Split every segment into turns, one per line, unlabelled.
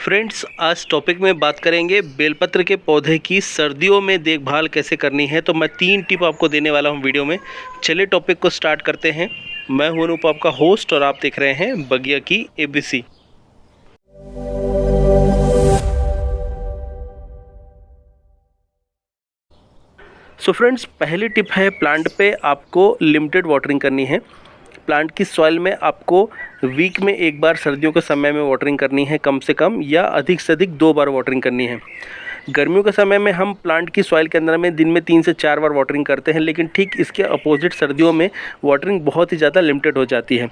Friends, आज topic में बात करेंगे बेलपत्र के पौधे की सर्दियों में देखभाल कैसे करनी है। तो मैं 3 टिप आपको देने वाला हूं वीडियो में। चलिए टॉपिक को स्टार्ट करते हैं। मैं हूं अनूप, आपका होस्ट, और आप देख रहे हैं बगिया की एबीसी। सो फ्रेंड्स, पहली टिप है, प्लांट पे आपको लिमिटेड वाटरिंग करनी है। प्लांट की सॉइल में आपको वीक में एक बार सर्दियों के समय में वाटरिंग करनी है कम से कम, या अधिक से अधिक 2 बार वाटरिंग करनी है। गर्मियों के समय में हम प्लांट की सॉइल के अंदर में दिन में 3 से 4 बार वाटरिंग करते हैं, लेकिन ठीक इसके अपोजिट सर्दियों में वाटरिंग बहुत ही ज़्यादा लिमिटेड हो जाती है,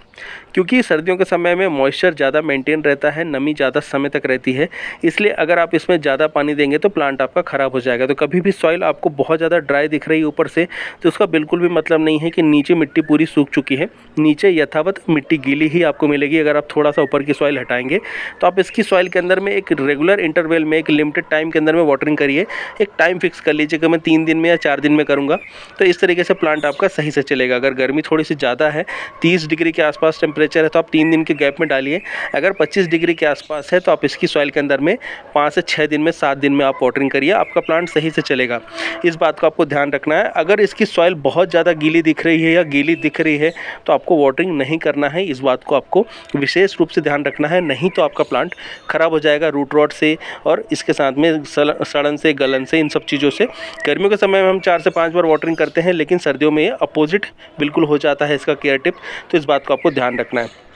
क्योंकि सर्दियों के समय में मॉइस्चर ज़्यादा मेंटेन रहता है, नमी ज़्यादा समय तक रहती है। इसलिए अगर आप इसमें ज़्यादा पानी देंगे तो प्लांट आपका ख़राब हो जाएगा। तो कभी भी सॉइल आपको बहुत ज़्यादा ड्राई दिख रही है ऊपर से, तो उसका बिल्कुल भी मतलब नहीं है कि नीचे मिट्टी पूरी सूख चुकी है। नीचे यथावत मिट्टी गीली ही आपको मिलेगी। अगर आप थोड़ा सा ऊपर की सॉइल हटाएंगे तो आप इसकी सॉइल के अंदर में एक रेगुलर इंटरवल में, एक लिमिटेड टाइम के अंदर में वाटरिंग करिए। एक टाइम फिक्स कर लीजिए कि मैं 3 दिन में या 4 दिन में करूंगा, तो इस तरीके से प्लांट आपका सही से चलेगा। अगर गर्मी थोड़ी सी ज़्यादा है, 30 डिग्री के आसपास टेम्परेचर है, तो आप 3 दिन के गैप में डालिए। अगर 25 डिग्री के आसपास है तो आप इसकी सॉइल के अंदर में 5 से 6 दिन में, 7 दिन में आप वाटरिंग करिए, आपका प्लांट सही से चलेगा। इस बात को आपको ध्यान रखना है। अगर इसकी सॉइल बहुत ज़्यादा गीली दिख रही है या गीली दिख रही है तो आपको वाटरिंग नहीं करना है। इस बात को आपको विशेष रूप से ध्यान रखना है, नहीं तो आपका प्लांट खराब हो जाएगा रूट रॉट से, और इसके साथ में सड़न से, गलन से, इन सब चीज़ों से। गर्मियों के समय में हम 4 से 5 बार वाटरिंग करते हैं, लेकिन सर्दियों में ये अपोजिट बिल्कुल हो जाता है इसका केयर टिप। तो इस बात को आपको ध्यान रखना है।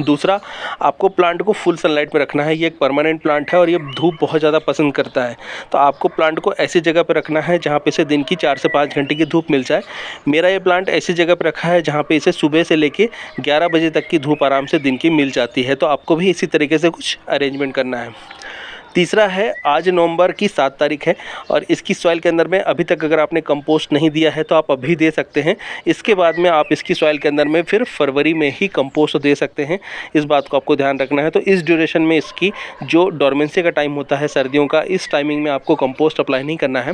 दूसरा, आपको प्लांट को फुल सनलाइट में रखना है। ये एक परमानेंट प्लांट है और ये धूप बहुत ज़्यादा पसंद करता है। तो आपको प्लांट को ऐसी जगह पर रखना है जहाँ पे इसे दिन की 4 से 5 घंटे की धूप मिल जाए। मेरा ये प्लांट ऐसी जगह पर रखा है जहाँ पे इसे सुबह से लेके 11 बजे तक की धूप आराम से दिन की मिल जाती है। तो आपको भी इसी तरीके से कुछ अरेंजमेंट करना है। तीसरा है, आज नवंबर की 7 तारीख है और इसकी सॉइल के अंदर में अभी तक अगर आपने कंपोस्ट नहीं दिया है तो आप अभी दे सकते हैं। इसके बाद में आप इसकी सॉइल के अंदर में फिर फरवरी में ही कंपोस्ट दे सकते हैं। इस बात को आपको ध्यान रखना है। तो इस ड्यूरेशन में इसकी जो डोरमेंसी का टाइम होता है सर्दियों का, इस टाइमिंग में आपको कंपोस्ट अप्लाई नहीं करना है।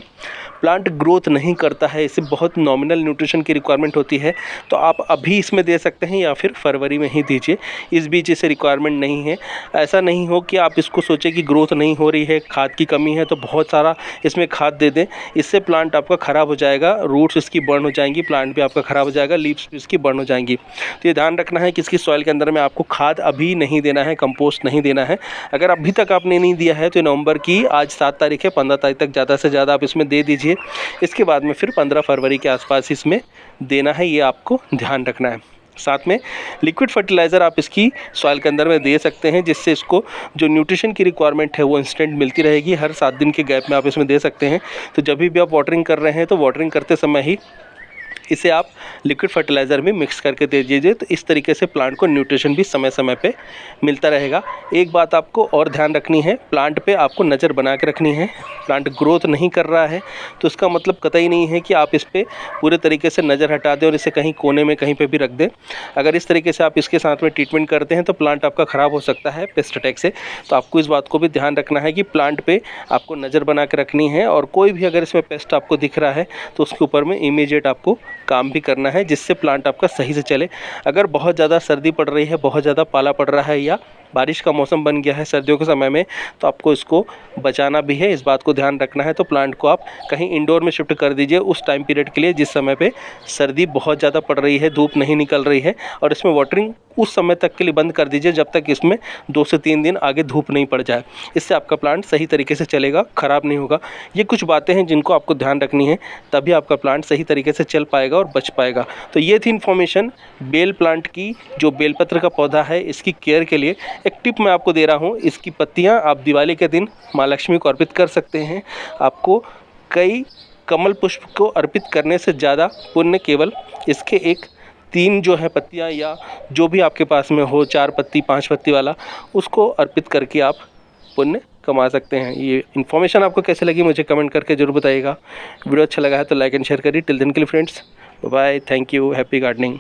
प्लांट ग्रोथ नहीं करता है, इसे बहुत नॉमिनल न्यूट्रिशन की रिक्वायरमेंट होती है, तो आप अभी इसमें दे सकते हैं या फिर फरवरी में ही दीजिए। इस बीच इसे रिक्वायरमेंट नहीं है। ऐसा नहीं हो कि आप इसको सोचें कि ग्रोथ नहीं हो रही है, खाद की कमी है, तो बहुत सारा इसमें खाद दे दें। इससे प्लांट आपका ख़राब हो जाएगा, रूट्स इसकी बर्न हो जाएंगी, प्लांट भी आपका ख़राब हो जाएगा, लीव्स भी इसकी बर्न हो जाएंगी। तो ये ध्यान रखना है कि इसकी सॉइल के अंदर में आपको खाद अभी नहीं देना है, कंपोस्ट नहीं देना है। अगर अभी तक आपने नहीं दिया है तो नवंबर की आज 7 तारीख है, 15 तारीख तक ज़्यादा से ज़्यादा आप इसमें दे दीजिए। इसके बाद में फिर 15 फरवरी के आसपास इसमें देना है, ये आपको ध्यान रखना है। साथ में लिक्विड फर्टिलाइज़र आप इसकी सॉइल के अंदर में दे सकते हैं, जिससे इसको जो न्यूट्रिशन की रिक्वायरमेंट है वो इंस्टेंट मिलती रहेगी। हर 7 दिन के गैप में आप इसमें दे सकते हैं। तो जब भी आप वाटरिंग कर रहे हैं तो वाटरिंग करते समय ही इसे आप लिक्विड फर्टिलाइज़र में मिक्स करके दे दीजिए। तो इस तरीके से प्लांट को न्यूट्रिशन भी समय समय पे मिलता रहेगा। एक बात आपको और ध्यान रखनी है, प्लांट पे आपको नज़र बना के रखनी है। प्लांट ग्रोथ नहीं कर रहा है तो इसका मतलब कतई नहीं है कि आप इस पर पूरे तरीके से नज़र हटा दें और इसे कहीं कोने में कहीं पर भी रख दें। अगर इस तरीके से आप इसके साथ में ट्रीटमेंट करते हैं तो प्लांट आपका ख़राब हो सकता है पेस्ट अटैक से। तो आपको इस बात को भी ध्यान रखना है कि प्लांट पे आपको नज़र बना के रखनी है, और कोई भी अगर इसमें पेस्ट आपको दिख रहा है तो उसके ऊपर में इमीडिएट आपको काम भी करना है, जिससे प्लांट आपका सही से चले। अगर बहुत ज़्यादा सर्दी पड़ रही है, बहुत ज़्यादा पाला पड़ रहा है, या बारिश का मौसम बन गया है सर्दियों के समय में, तो आपको इसको बचाना भी है। इस बात को ध्यान रखना है। तो प्लांट को आप कहीं इंडोर में शिफ्ट कर दीजिए उस टाइम पीरियड के लिए जिस समय पे सर्दी बहुत ज़्यादा पड़ रही है, धूप नहीं निकल रही है, और इसमें वाटरिंग उस समय तक के लिए बंद कर दीजिए जब तक इसमें 2 से 3 दिन आगे धूप नहीं पड़ जाए। इससे आपका प्लांट सही तरीके से चलेगा, ख़राब नहीं होगा। ये कुछ बातें हैं जिनको आपको ध्यान रखनी है, तभी आपका प्लांट सही तरीके से चल पाएगा और बच पाएगा। तो ये थी इन्फॉर्मेशन बेल प्लांट की, जो बेलपत्र का पौधा है इसकी केयर के लिए। एक टिप मैं आपको दे रहा हूँ, इसकी पत्तियाँ आप दिवाली के दिन माँ लक्ष्मी को अर्पित कर सकते हैं। आपको कई कमल पुष्प को अर्पित करने से ज़्यादा पुण्य केवल इसके 3 जो है पत्तियाँ, या जो भी आपके पास में हो, 4 पत्ती 5 पत्ती वाला, उसको अर्पित करके आप पुण्य कमा सकते हैं। ये इन्फॉर्मेशन आपको कैसे लगी मुझे कमेंट करके ज़रूर बताइएगा। वीडियो अच्छा लगा है तो लाइक एंड शेयर करिए। टिल देन के लिए friends, bye, thank you, happy gardening.